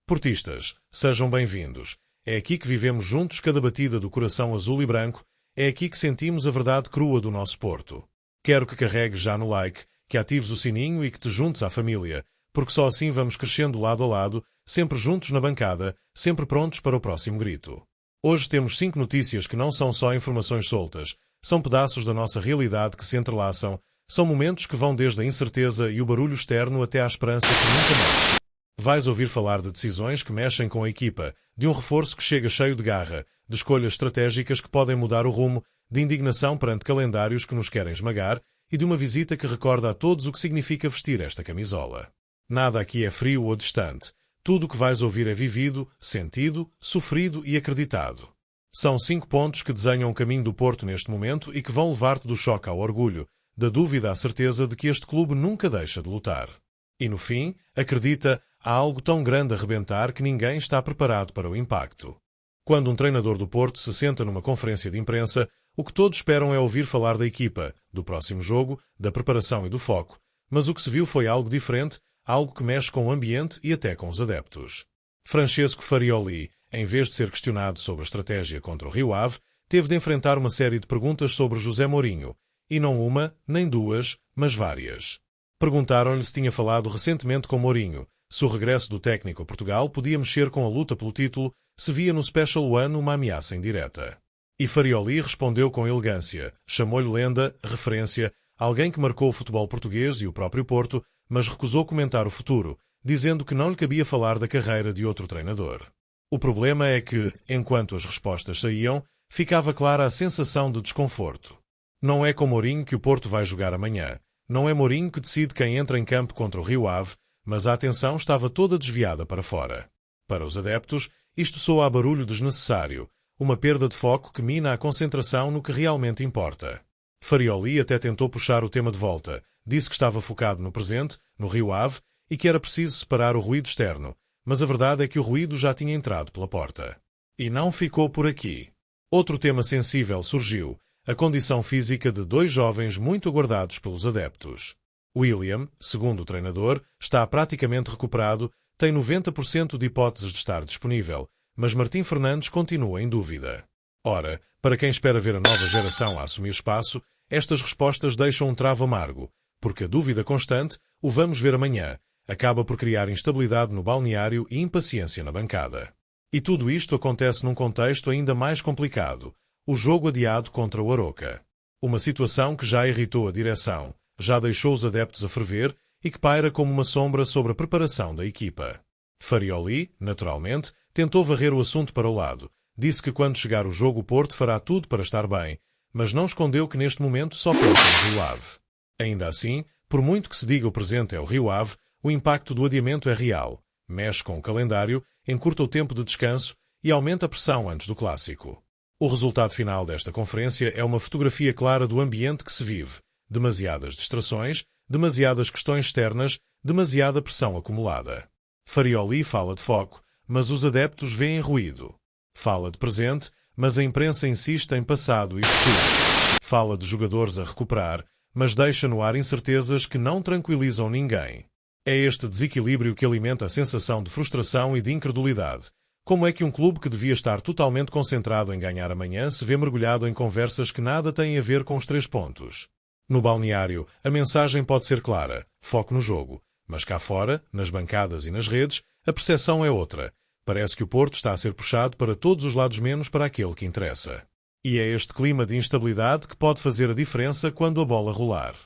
Portistas, sejam bem-vindos. É aqui que vivemos juntos cada batida do coração azul e branco, é aqui que sentimos a verdade crua do nosso Porto. Quero que carregues já no like, que atives o sininho e que te juntes à família, porque só assim vamos crescendo lado a lado, sempre juntos na bancada, sempre prontos para o próximo grito. Hoje temos 5 notícias que não são só informações soltas, são pedaços da nossa realidade que se entrelaçam, são momentos que vão desde a incerteza e o barulho externo até à esperança que nunca morre. Vais ouvir falar de decisões que mexem com a equipa, de um reforço que chega cheio de garra, de escolhas estratégicas que podem mudar o rumo, de indignação perante calendários que nos querem esmagar e de uma visita que recorda a todos o que significa vestir esta camisola. Nada aqui é frio ou distante. Tudo o que vais ouvir é vivido, sentido, sofrido e acreditado. São 5 pontos que desenham o caminho do Porto neste momento e que vão levar-te do choque ao orgulho, da dúvida à certeza de que este clube nunca deixa de lutar. E no fim, acredita, há algo tão grande a rebentar que ninguém está preparado para o impacto. Quando um treinador do Porto se senta numa conferência de imprensa, o que todos esperam é ouvir falar da equipa, do próximo jogo, da preparação e do foco. Mas o que se viu foi algo diferente, algo que mexe com o ambiente e até com os adeptos. Francesco Farioli, em vez de ser questionado sobre a estratégia contra o Rio Ave, teve de enfrentar uma série de perguntas sobre José Mourinho. E não uma, nem duas, mas várias. Perguntaram-lhe se tinha falado recentemente com Mourinho, se o regresso do técnico a Portugal podia mexer com a luta pelo título, se via no Special One uma ameaça indireta. E Farioli respondeu com elegância, chamou-lhe lenda, referência, alguém que marcou o futebol português e o próprio Porto, mas recusou comentar o futuro, dizendo que não lhe cabia falar da carreira de outro treinador. O problema é que, enquanto as respostas saíam, ficava clara a sensação de desconforto. Não é com Mourinho que o Porto vai jogar amanhã. Não é Mourinho que decide quem entra em campo contra o Rio Ave, mas a atenção estava toda desviada para fora. Para os adeptos, isto soa a barulho desnecessário, uma perda de foco que mina a concentração no que realmente importa. Farioli até tentou puxar o tema de volta, disse que estava focado no presente, no Rio Ave, e que era preciso separar o ruído externo, mas a verdade é que o ruído já tinha entrado pela porta. E não ficou por aqui. Outro tema sensível surgiu, a condição física de 2 jovens muito aguardados pelos adeptos. William, segundo o treinador, está praticamente recuperado, tem 90% de hipóteses de estar disponível, mas Martim Fernandes continua em dúvida. Ora, para quem espera ver a nova geração a assumir espaço, estas respostas deixam um travo amargo, porque a dúvida constante, o vamos ver amanhã, acaba por criar instabilidade no balneário e impaciência na bancada. E tudo isto acontece num contexto ainda mais complicado, o jogo adiado contra o Aroca. Uma situação que já irritou a direção, já deixou os adeptos a ferver e que paira como uma sombra sobre a preparação da equipa. Farioli, naturalmente, tentou varrer o assunto para o lado. Disse que quando chegar o jogo o Porto fará tudo para estar bem, mas não escondeu que neste momento só pensa no Rio Ave. Ainda assim, por muito que se diga o presente é o Rio Ave, o impacto do adiamento é real. Mexe com o calendário, encurta o tempo de descanso e aumenta a pressão antes do clássico. O resultado final desta conferência é uma fotografia clara do ambiente que se vive. Demasiadas distrações, demasiadas questões externas, demasiada pressão acumulada. Farioli fala de foco, mas os adeptos veem ruído. Fala de presente, mas a imprensa insiste em passado e futuro. Fala de jogadores a recuperar, mas deixa no ar incertezas que não tranquilizam ninguém. É este desequilíbrio que alimenta a sensação de frustração e de incredulidade. Como é que um clube que devia estar totalmente concentrado em ganhar amanhã se vê mergulhado em conversas que nada têm a ver com os 3 pontos? No balneário, a mensagem pode ser clara, foco no jogo. Mas cá fora, nas bancadas e nas redes, a percepção é outra. Parece que o Porto está a ser puxado para todos os lados menos para aquele que interessa. E é este clima de instabilidade que pode fazer a diferença quando a bola rolar.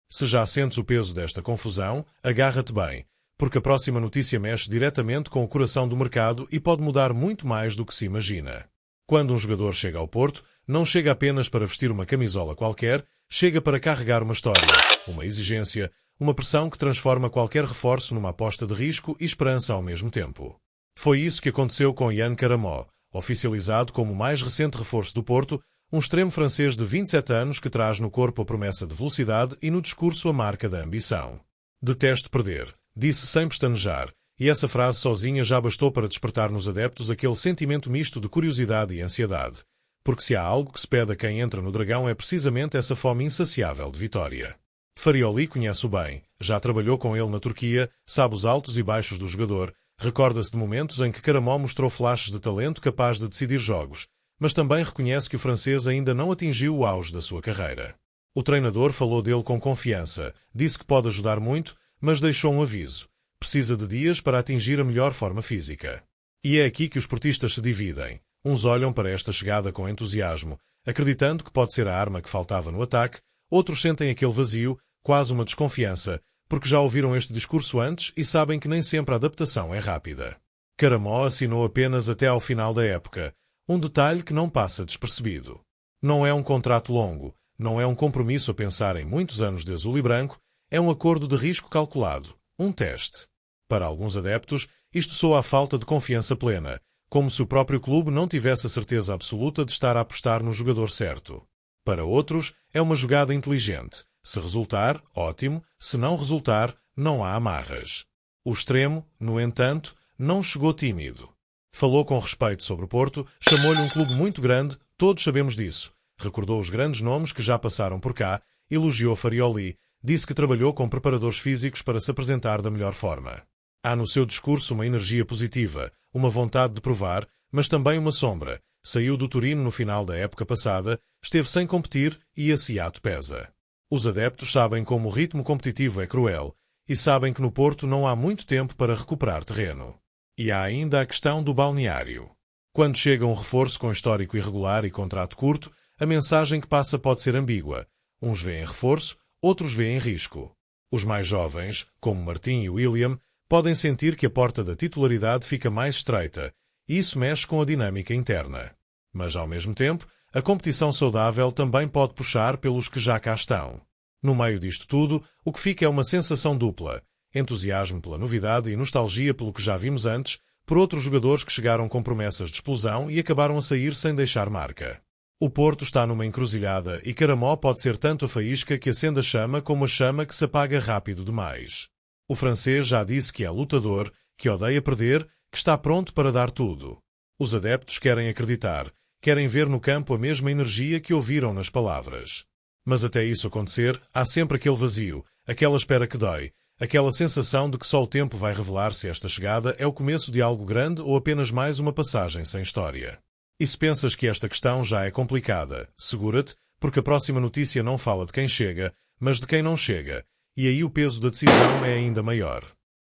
Se já sentes o peso desta confusão, agarra-te bem, porque a próxima notícia mexe diretamente com o coração do mercado e pode mudar muito mais do que se imagina. Quando um jogador chega ao Porto, não chega apenas para vestir uma camisola qualquer, chega para carregar uma história, uma exigência, uma pressão que transforma qualquer reforço numa aposta de risco e esperança ao mesmo tempo. Foi isso que aconteceu com Yann Caramó, oficializado como o mais recente reforço do Porto, um extremo francês de 27 anos que traz no corpo a promessa de velocidade e no discurso a marca da ambição. Detesto perder, disse sem pestanejar, e essa frase sozinha já bastou para despertar nos adeptos aquele sentimento misto de curiosidade e ansiedade, porque se há algo que se pede a quem entra no Dragão é precisamente essa fome insaciável de vitória. Farioli conhece-o bem, já trabalhou com ele na Turquia, sabe os altos e baixos do jogador, Recorda-se de momentos em que Caramó mostrou flashes de talento capaz de decidir jogos, mas também reconhece que o francês ainda não atingiu o auge da sua carreira. O treinador falou dele com confiança, disse que pode ajudar muito, mas deixou um aviso. Precisa de dias para atingir a melhor forma física. E é aqui que os portistas se dividem. Uns olham para esta chegada com entusiasmo, acreditando que pode ser a arma que faltava no ataque, outros sentem aquele vazio, quase uma desconfiança, porque já ouviram este discurso antes e sabem que nem sempre a adaptação é rápida. Caramó assinou apenas até ao final da época, um detalhe que não passa despercebido. Não é um contrato longo, não é um compromisso a pensar em muitos anos de azul e branco, é um acordo de risco calculado, um teste. Para alguns adeptos, isto soa a falta de confiança plena, como se o próprio clube não tivesse a certeza absoluta de estar a apostar no jogador certo. Para outros, é uma jogada inteligente. Se resultar, ótimo, se não resultar, não há amarras. O extremo, no entanto, não chegou tímido. Falou com respeito sobre o Porto, chamou-lhe um clube muito grande, todos sabemos disso. Recordou os grandes nomes que já passaram por cá, elogiou Farioli, disse que trabalhou com preparadores físicos para se apresentar da melhor forma. Há no seu discurso uma energia positiva, uma vontade de provar, mas também uma sombra. Saiu do Torino no final da época passada, esteve sem competir e esse hiato pesa. Os adeptos sabem como o ritmo competitivo é cruel e sabem que no Porto não há muito tempo para recuperar terreno. E há ainda a questão do balneário. Quando chega um reforço com histórico irregular e contrato curto, a mensagem que passa pode ser ambígua. Uns veem reforço, outros veem risco. Os mais jovens, como Martim e William, podem sentir que a porta da titularidade fica mais estreita, e isso mexe com a dinâmica interna. Mas, ao mesmo tempo, a competição saudável também pode puxar pelos que já cá estão. No meio disto tudo, o que fica é uma sensação dupla: entusiasmo pela novidade e nostalgia pelo que já vimos antes, por outros jogadores que chegaram com promessas de explosão e acabaram a sair sem deixar marca. O Porto está numa encruzilhada e Caramó pode ser tanto a faísca que acende a chama como a chama que se apaga rápido demais. O francês já disse que é lutador, que odeia perder, que está pronto para dar tudo. Os adeptos querem acreditar, querem ver no campo a mesma energia que ouviram nas palavras. Mas até isso acontecer, há sempre aquele vazio, aquela espera que dói, aquela sensação de que só o tempo vai revelar se esta chegada é o começo de algo grande ou apenas mais uma passagem sem história. E se pensas que esta questão já é complicada, segura-te, porque a próxima notícia não fala de quem chega, mas de quem não chega, e aí o peso da decisão é ainda maior.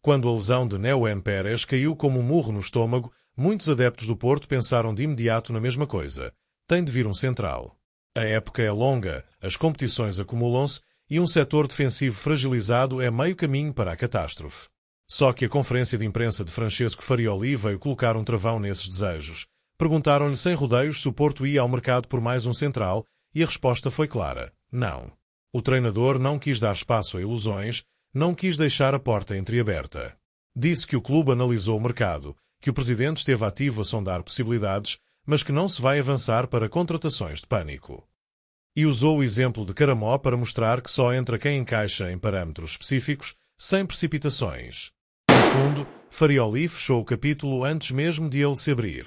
Quando a lesão de Neuen Pérez caiu como um murro no estômago, muitos adeptos do Porto pensaram de imediato na mesma coisa: tem de vir um central. A época é longa, as competições acumulam-se e um setor defensivo fragilizado é meio caminho para a catástrofe. Só que a conferência de imprensa de Francesco Farioli veio colocar um travão nesses desejos. Perguntaram-lhe sem rodeios se o Porto ia ao mercado por mais um central e a resposta foi clara: não. O treinador não quis dar espaço a ilusões, não quis deixar a porta entreaberta. Disse que o clube analisou o mercado, que o presidente esteve ativo a sondar possibilidades, mas que não se vai avançar para contratações de pânico. E usou o exemplo de Caramó para mostrar que só entra quem encaixa em parâmetros específicos, sem precipitações. No fundo, Farioli fechou o capítulo antes mesmo de ele se abrir.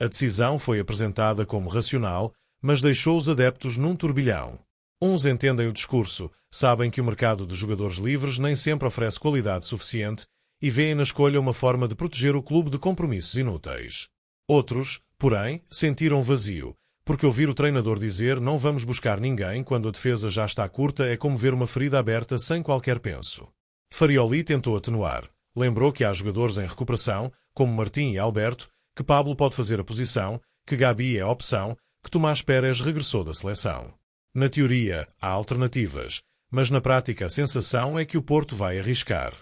A decisão foi apresentada como racional, mas deixou os adeptos num turbilhão. Uns entendem o discurso, sabem que o mercado de jogadores livres nem sempre oferece qualidade suficiente e veem na escolha uma forma de proteger o clube de compromissos inúteis. Outros, porém, sentiram vazio, porque ouvir o treinador dizer não vamos buscar ninguém quando a defesa já está curta é como ver uma ferida aberta sem qualquer penso. Farioli tentou atenuar. Lembrou que há jogadores em recuperação, como Martim e Alberto, que Pablo pode fazer a posição, que Gabi é a opção, que Tomás Pérez regressou da seleção. Na teoria, há alternativas, mas na prática a sensação é que o Porto vai arriscar.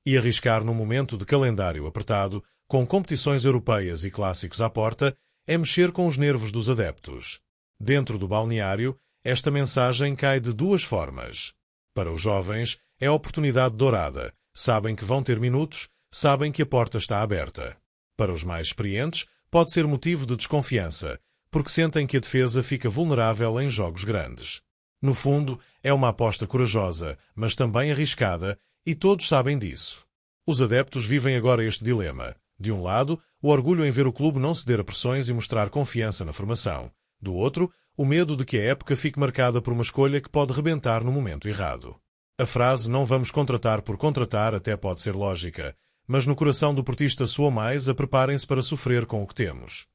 E arriscar num momento de calendário apertado, com competições europeias e clássicos à porta, é mexer com os nervos dos adeptos. Dentro do balneário, esta mensagem cai de duas formas. Para os jovens, é a oportunidade dourada. Sabem que vão ter minutos, sabem que a porta está aberta. Para os mais experientes, pode ser motivo de desconfiança, porque sentem que a defesa fica vulnerável em jogos grandes. No fundo, é uma aposta corajosa, mas também arriscada, e todos sabem disso. Os adeptos vivem agora este dilema. De um lado, o orgulho em ver o clube não ceder a pressões e mostrar confiança na formação. Do outro, o medo de que a época fique marcada por uma escolha que pode rebentar no momento errado. A frase "não vamos contratar por contratar" até pode ser lógica, mas no coração do portista soa mais a preparem-se para sofrer com o que temos.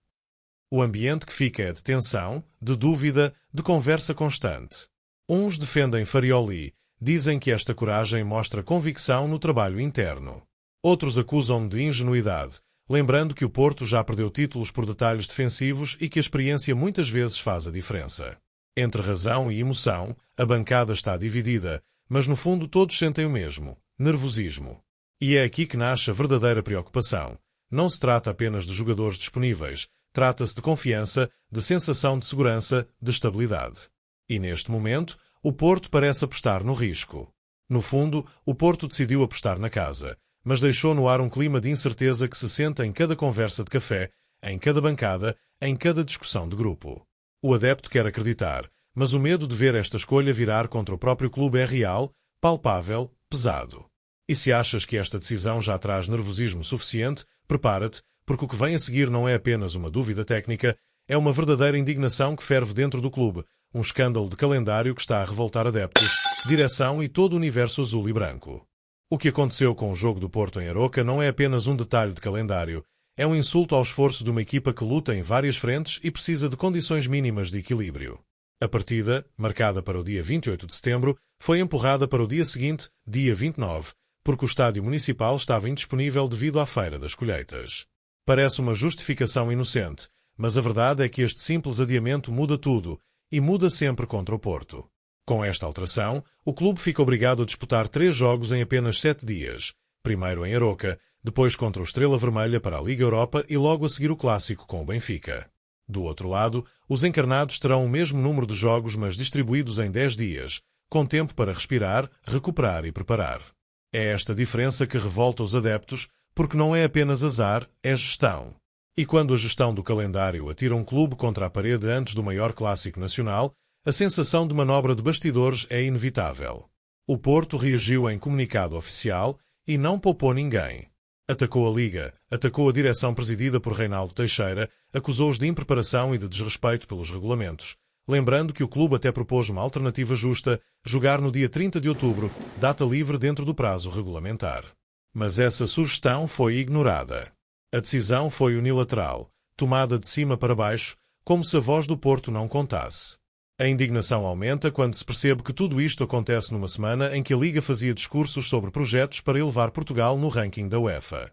O ambiente que fica é de tensão, de dúvida, de conversa constante. Uns defendem Farioli, dizem que esta coragem mostra convicção no trabalho interno. Outros acusam de ingenuidade, lembrando que o Porto já perdeu títulos por detalhes defensivos e que a experiência muitas vezes faz a diferença. Entre razão e emoção, a bancada está dividida, mas no fundo todos sentem o mesmo: nervosismo. E é aqui que nasce a verdadeira preocupação. Não se trata apenas de jogadores disponíveis, trata-se de confiança, de sensação de segurança, de estabilidade. E neste momento, o Porto parece apostar no risco. No fundo, o Porto decidiu apostar na casa, mas deixou no ar um clima de incerteza que se sente em cada conversa de café, em cada bancada, em cada discussão de grupo. O adepto quer acreditar, mas o medo de ver esta escolha virar contra o próprio clube é real, palpável, pesado. E se achas que esta decisão já traz nervosismo suficiente, prepara-te, porque o que vem a seguir não é apenas uma dúvida técnica, é uma verdadeira indignação que ferve dentro do clube, um escândalo de calendário que está a revoltar adeptos, direção e todo o universo azul e branco. O que aconteceu com o jogo do Porto em Aroca não é apenas um detalhe de calendário, é um insulto ao esforço de uma equipa que luta em várias frentes e precisa de condições mínimas de equilíbrio. A partida, marcada para o dia 28 de setembro, foi empurrada para o dia seguinte, dia 29, porque o estádio municipal estava indisponível devido à Feira das Colheitas. Parece uma justificação inocente, mas a verdade é que este simples adiamento muda tudo, e muda sempre contra o Porto. Com esta alteração, o clube fica obrigado a disputar 3 jogos em apenas 7 dias, primeiro em Aroca, depois contra o Estrela Vermelha para a Liga Europa e logo a seguir o clássico com o Benfica. Do outro lado, os encarnados terão o mesmo número de jogos, mas distribuídos em 10 dias, com tempo para respirar, recuperar e preparar. É esta diferença que revolta os adeptos, porque não é apenas azar, é gestão. E quando a gestão do calendário atira um clube contra a parede antes do maior clássico nacional, a sensação de manobra de bastidores é inevitável. O Porto reagiu em comunicado oficial e não poupou ninguém. Atacou a Liga, atacou a direção presidida por Reinaldo Teixeira, acusou-os de impreparação e de desrespeito pelos regulamentos, lembrando que o clube até propôs uma alternativa justa, jogar no dia 30 de outubro, data livre dentro do prazo regulamentar. Mas essa sugestão foi ignorada. A decisão foi unilateral, tomada de cima para baixo, como se a voz do Porto não contasse. A indignação aumenta quando se percebe que tudo isto acontece numa semana em que a Liga fazia discursos sobre projetos para elevar Portugal no ranking da UEFA.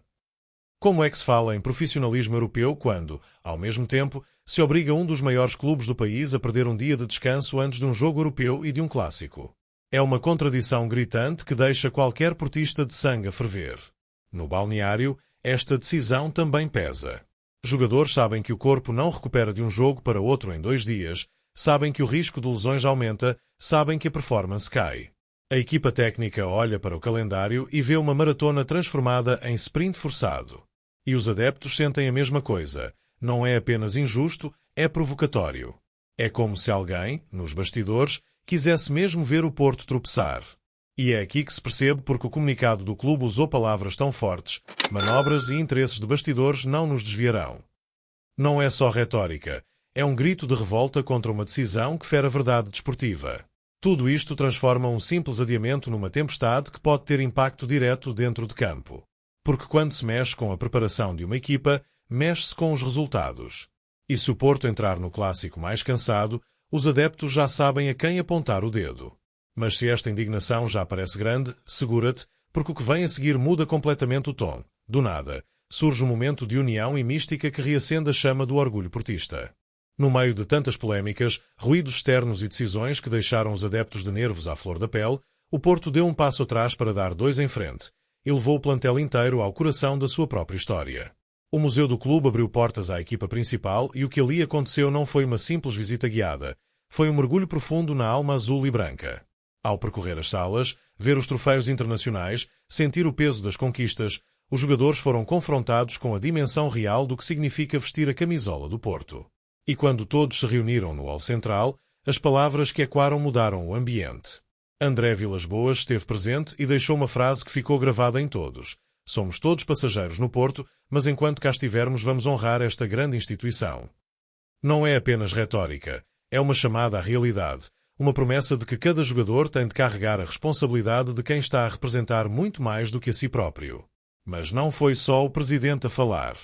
Como é que se fala em profissionalismo europeu quando, ao mesmo tempo, se obriga um dos maiores clubes do país a perder um dia de descanso antes de um jogo europeu e de um clássico? É uma contradição gritante que deixa qualquer portista de sangue a ferver. No balneário, esta decisão também pesa. Jogadores sabem que o corpo não recupera de um jogo para outro em 2 dias, sabem que o risco de lesões aumenta, sabem que a performance cai. A equipa técnica olha para o calendário e vê uma maratona transformada em sprint forçado. E os adeptos sentem a mesma coisa. Não é apenas injusto, é provocatório. É como se alguém, nos bastidores, quisesse mesmo ver o Porto tropeçar. E é aqui que se percebe porque o comunicado do clube usou palavras tão fortes: manobras e interesses de bastidores não nos desviarão. Não é só retórica. É um grito de revolta contra uma decisão que fere a verdade desportiva. Tudo isto transforma um simples adiamento numa tempestade que pode ter impacto direto dentro de campo. Porque quando se mexe com a preparação de uma equipa, mexe-se com os resultados. E se o Porto entrar no clássico mais cansado, os adeptos já sabem a quem apontar o dedo. Mas se esta indignação já parece grande, segura-te, porque o que vem a seguir muda completamente o tom. Do nada, surge um momento de união e mística que reacende a chama do orgulho portista. No meio de tantas polémicas, ruídos externos e decisões que deixaram os adeptos de nervos à flor da pele, o Porto deu um passo atrás para dar 2 em frente e levou o plantel inteiro ao coração da sua própria história. O museu do clube abriu portas à equipa principal e o que ali aconteceu não foi uma simples visita guiada, foi um mergulho profundo na alma azul e branca. Ao percorrer as salas, ver os troféus internacionais, sentir o peso das conquistas, os jogadores foram confrontados com a dimensão real do que significa vestir a camisola do Porto. E quando todos se reuniram no hall central, as palavras que ecoaram mudaram o ambiente. André Vilas-Boas esteve presente e deixou uma frase que ficou gravada em todos: somos todos passageiros no Porto, mas enquanto cá estivermos vamos honrar esta grande instituição. Não é apenas retórica, é uma chamada à realidade, uma promessa de que cada jogador tem de carregar a responsabilidade de quem está a representar muito mais do que a si próprio. Mas não foi só o presidente a falar.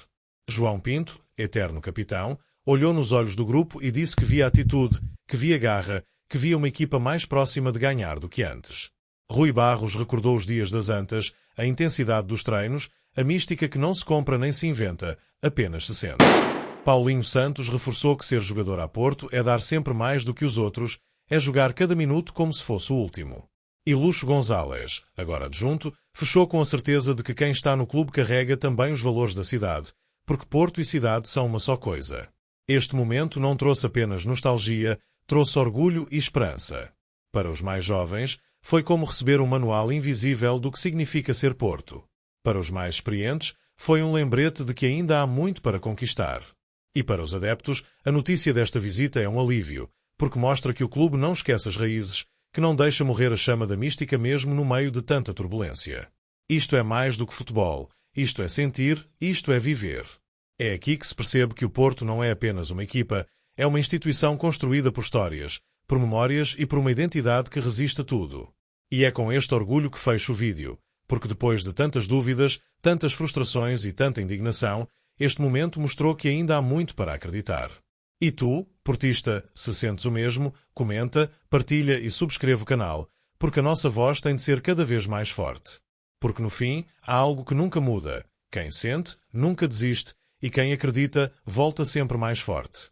João Pinto, eterno capitão, olhou nos olhos do grupo e disse que via atitude, que via garra, que via uma equipa mais próxima de ganhar do que antes. Rui Barros recordou os dias das Antas, a intensidade dos treinos, a mística que não se compra nem se inventa, apenas se sente. Paulinho Santos reforçou que ser jogador a Porto é dar sempre mais do que os outros, é jogar cada minuto como se fosse o último. E Lucho Gonzalez, agora adjunto, fechou com a certeza de que quem está no clube carrega também os valores da cidade, porque Porto e cidade são uma só coisa. Este momento não trouxe apenas nostalgia, trouxe orgulho e esperança. Para os mais jovens, foi como receber um manual invisível do que significa ser Porto. Para os mais experientes, foi um lembrete de que ainda há muito para conquistar. E para os adeptos, a notícia desta visita é um alívio, porque mostra que o clube não esquece as raízes, que não deixa morrer a chama da mística mesmo no meio de tanta turbulência. Isto é mais do que futebol, isto é sentir, isto é viver. É aqui que se percebe que o Porto não é apenas uma equipa, é uma instituição construída por histórias, por memórias e por uma identidade que resiste a tudo. E é com este orgulho que fecho o vídeo, porque depois de tantas dúvidas, tantas frustrações e tanta indignação, este momento mostrou que ainda há muito para acreditar. E tu, portista, se sentes o mesmo, comenta, partilha e subscreve o canal, porque a nossa voz tem de ser cada vez mais forte. Porque no fim, há algo que nunca muda. Quem sente, nunca desiste, e quem acredita, volta sempre mais forte.